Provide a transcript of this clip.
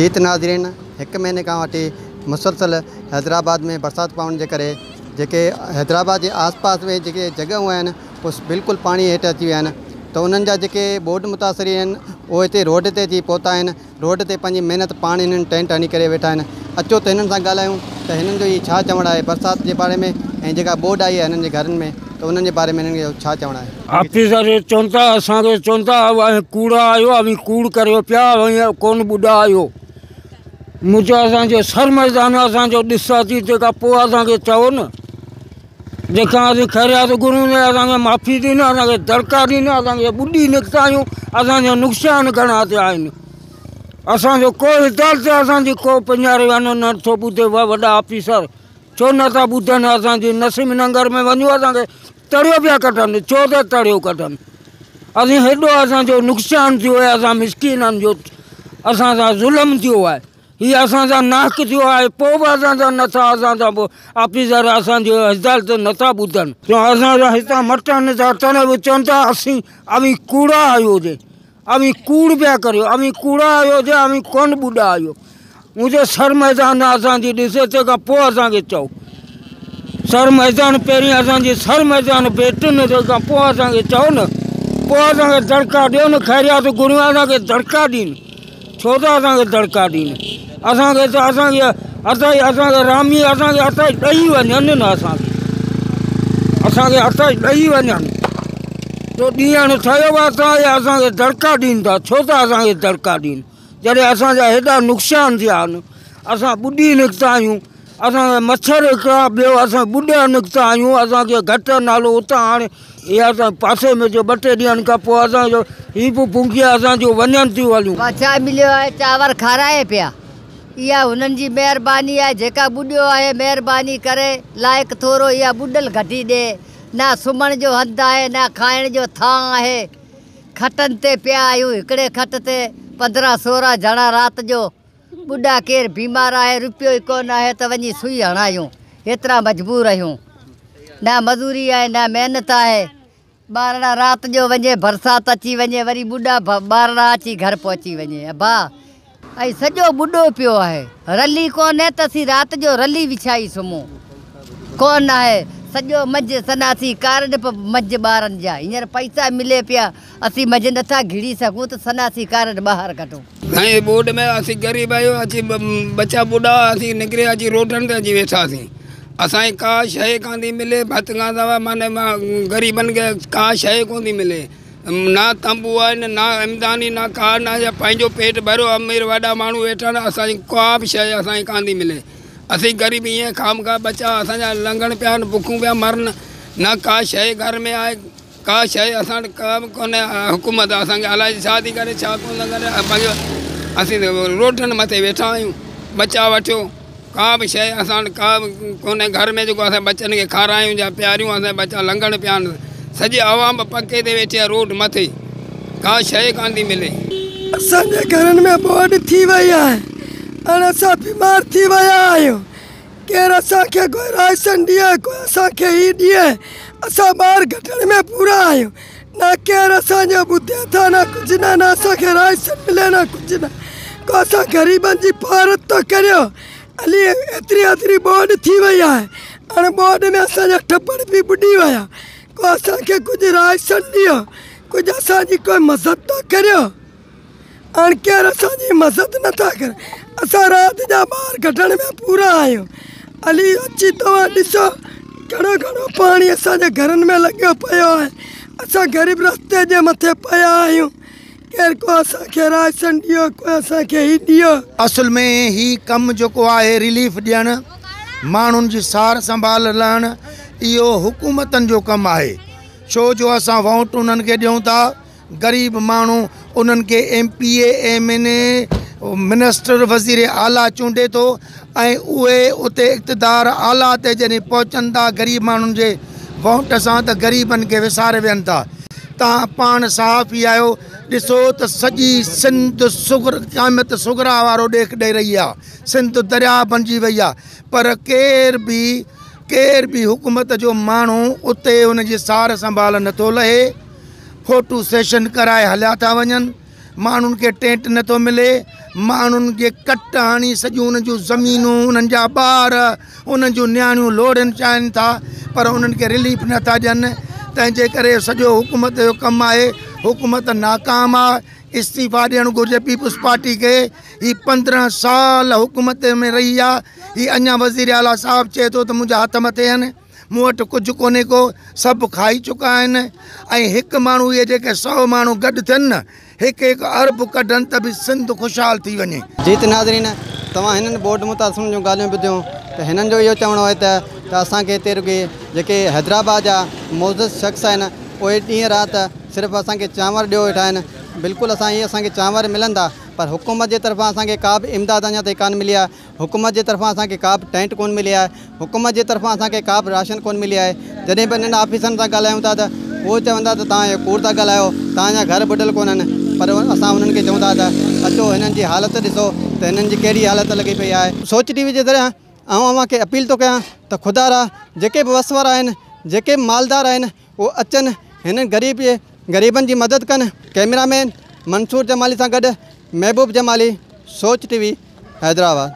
जीत नाज़रीन, 1 महीने का वठी मुसलसल हैदराबाद में बरसात पवण जे करे जेके हैदराबाद के आस पास में जेके जगहूं आहिनि उहे बिल्कुल पानी हेठि अची विया आहिनि। तो उन्हनि जा जेके बोर्ड मुतासिरी आहिनि उहे हिते रोड ते अची पहुता आहिनि। रोड ते पंहिंजी महिनत पाण हिननि टेंट हणी करे वेठा आहिनि। अचो त हिननि सां ॻाल्हायूं त हिननि जो छा चवणु आहे बरसात के बारे में ऐं जेका बोर्ड आई आहे हिननि जे घरनि में तो उन्हनि जे बारे में हिननि जो छा चवणु आहे। ऑफिसर चवनि था असांखे चवनि था कूड़ा आयो अभी कूड़ करियो पिया कोन ॿुॾा आयो मुझे असांजो शर्मज़ान असांजो ॾिसांसीं तंहिंखां पोइ असांखे चओ न जेका असीं ख़ैरियत घुरूं ने असांखे माफ़ी ॾिन असांखे दड़का ॾिन असांखे ॿुॾी निकिता आहियूं असांजो नुक़सानु घणा थिया आहिनि। असांजो कोई दर्द असांजी को पंजारे वञो नथो ॿुधे वॾा ऑफिसर छो नथा ॿुधनि। असांजी नसीम नगर में वञो असांखे तड़ियो पिया कढनि छो त तड़ियो कढनि। असीं हेॾो असांजो नुक़सानु थियो आहे असां मिसकिननि जो असां सां ज़ुल्म थियो आहे हीअ असां सां नाहक थियो आहे पोइ बि असां सां नथा असां सां ऑफिसर असांजो हिदायत नथा ॿुधनि। असांजा हितां मटनि था तॾहिं बि चवनि था असीं अवी कूड़ा आयो हुजे अवी कूड़ पिया करियो अवी कूड़ा आयो हुजे अवी कोन ॿुॾा आयो मुंहिंजो सर मैदान असांजी ॾिसे तंहिंखां पोइ असांखे चओ सर मैदान पहिरीं असांजी सर मैदान भेटनि तंहिंखां पोइ असांखे चओ न पोइ असांखे दड़का ॾियो न ख़ैरियत घुरूं असांखे दड़का ॾिन छो त असांखे दड़का ॾिन असांखे त असांखे रामी असांखे हथ ॾेई वञनि न असांखे हथ ॾेई वञनि तो ॾींहं ठहियो आहे असांखे दड़का ॾियनि था छो त असांखे दड़का ॾियनि जॾहिं असांजा हेॾा नुक़सान थिया आहिनि असां ॿुॾी निकिता आहियूं असांखे मच्छर हिकिड़ा ॿियो असां ॿुॾा निकिता आहियूं असांखे घटि नालो उतां हाणे इहा असां पासे में जो 2-3 ॾींहंनि खां पोइ असांजो हीप पुंगिया असांजो वञनि थियूं हलियूं। छा मिलियो आहे चांवर खाराए पिया इहा हुननि जी महिरबानी आहे जेका ॿुॾियो आहे महिरबानी करे लाइक़ु थोरो इहा ॿुॾल घटी ॾे न सुम्हण जो हंधु आहे न खाइण जो थां आहे खटनि ते पिया आहियूं हिकिड़े खट ते 15-16 ॼणा राति जो ॿुॾा केरु बीमार आहे रुपयो ई कोन आहे त वञी सुई हणायूं एतिरा मजबूर आहियूं न मज़ूरी आहे न महिनत आहे ॿारड़ा राति जो वञे बरसाति अची वञे वरी ॿुॾा ॿारड़ा अची घर पहुची वञे भाउ ऐं सॼो ॿुॾो पियो आहे रली कोन्हे त असीं राति जो रली विछाई सुम्हूं कोन आहे सॼो मज सनासी कार्ड मज ॿारनि जा हींअर पैसा मिले पिया असीं मज नथा घिड़ी सघूं त सनासी कार्ड ॿाहिरि कढूं। ऐं बोर्ड में असीं ग़रीब आहियूं अची बच्चा ॿुॾा असीं निकिरे अची रोडनि ते अची वेठासीं असांखे का शइ कोन थी मिले भत खां सवाइ माने ग़रीबनि खे का शइ कोन थी मिले ना तंबू आहे ना इमदानी ना का ना पंहिंजो पेट भरियो अमीर वॾा माण्हू वेठा आहिनि असांजी का बि शइ असांखे कोन थी मिले असीं ग़रीब ईअं खामखा बचा असांजा लंघण पिया आहिनि बुखूं पिया मरनि न का शइ घर में आहे का शइ असां वटि का बि कोन्हे हुकूमत असांखे अलाए छा थी करे छा कोन थी करे पंहिंजो असीं रोडनि मथे वेठा आहियूं बचा वठियो का बि शइ असां वटि का बि कोन्हे घर में जेको असां बचनि खे खारायूं या पियारियूं असांजा बचा लंघण पिया आहिनि सॼी आवाम पके ते वेठी आहे रोड मथे का शइ कोन थी मिले। असांजे घरनि में बोर्ड थी वई आहे हाणे असां बीमार थी विया आहियूं केरु असांखे कोई राशन ॾिए कोई असांखे ही ॾिए असां ॿार घटण में पूरा आहियूं न केरु असांजो ॿुधे था न कुझु न असांखे राशन मिले न कुझु न को असां ग़रीबनि जी भारत थो करियो हली एतिरी बोर्ड थी वई आहे हाणे बोर्ड में असांजा टपड़ बि ॿुॾी विया को असांखे कुझु राशन ॾियो कुझु असांजी कोई मदद थो करियो हाणे केरु असांजी मदद नथा करे असां राति जा ॿार कढण में पूरा आहियूं हली अची तव्हां ॾिसो घणो घणो पाणी असांजे घरनि में लॻियो पियो आहे असां ग़रीब रस्ते जे मथे पिया आहियूं केरु को असांखे राशन ॾियो कोई असांखे ही ॾियो। असल में ही कमु जेको आहे रिलीफ ॾियणु माण्हुनि जी सार संभाल लहणु इहो हुकूमतनि जो कमु आहे छो जो असां वोट उन्हनि खे ॾियूं था ग़रीब माण्हू उन्हनि खे MPA MNA मिनिस्टर वज़ीर आला चूंडे थो ऐं उहे उते इक़्तिदार आला ते जॾहिं पहुचनि था ग़रीब माण्हुनि जे वोट सां त ग़रीबनि खे विसारे वियनि था। तव्हां पाण साफ़ ई आहियो ॾिसो त सॼी सिंध सुगर क़यामत सुगरा वारो ॾेख ॾेई रही आहे सिंध दरिया बणिजी वई आहे पर केर बि हुकूमत जो माण्हू उते उनजी सार संभाल नथो लहे फोटो सेशन कराए हलिया था वञनि माण्हुनि खे टेंट नथो मिले माण्हुनि खे कट हणी सॼियूं उन्हनि जूं ज़मीनूं उन्हनि जा ॿार उन्हनि जूं नियाणियूं लोड़नि चाहिनि था पर उन्हनि खे रिलीफ नथा ॾियनि। तंहिंजे करे सॼो हुकूमत जो कमु आहे, हुकूमत नाकाम आहे, इस्तीफ़ा ॾियणु घुरिजे पीपुल्स पार्टी खे। ही 15 साल हुकूमत में रही आहे, ही अञा वज़ीर आला साहब चए थो त मुंहिंजा हथ मथे आहिनि, मूं वटि कुझु कोन्हे को, सभु खाई चुका आहिनि। ऐं हिकु माण्हू इहे जेके 100 माण्हू गॾु थियनि न, हिकु अरब कढनि त बि सिंध ख़ुशहाल थी वञे। जीत नाज़रीन, तव्हां हिननि बोर्ड मुतासिम जूं ॻाल्हियूं ॿुधियूं त हिननि जो इहो चवणो आहे त असांखे हिते रुॻी जेके हैदराबाद जा मोज़िज़ शख़्स आहिनि उहे ॾींहं राति सिर्फ़ु असांखे चांवर ॾियो वेठा आहिनि। बिल्कुलु असांखे चांवर मिलंदा पर हुकूमत जे तरफ़ां असांखे का बि इमदाद अञा ताईं कोन मिली आहे। हुकूमत जे तरफ़ां असांखे का बि टेंट कोन मिली आहे, हुकूमत जे तरफ़ां असांखे का बि राशन कोन मिली आहे। जॾहिं बि हिननि ऑफिसनि सां ॻाल्हायूं था त उहो चवंदा त तव्हां इहो कूड़ था ॻाल्हायो, तव्हांजा घर बुॾल कोन्हनि। पर असां उन्हनि खे चऊं था त अचो हिननि जी हालत ॾिसो त हिननि जी कहिड़ी हालत लॻी पई आहे। सोच टीवी जे ज़रिए अव्हां खे अपील थो कयां त ख़ुदा रा जेके बि वस वारा आहिनि, जेके बि मालदार आहिनि, उहे अचनि हिननि ग़रीबनि जी मदद कनि। कैमरामैन मंसूर जमाली सां गॾु महबूब जमाली, सोच टीवी, हैदराबाद।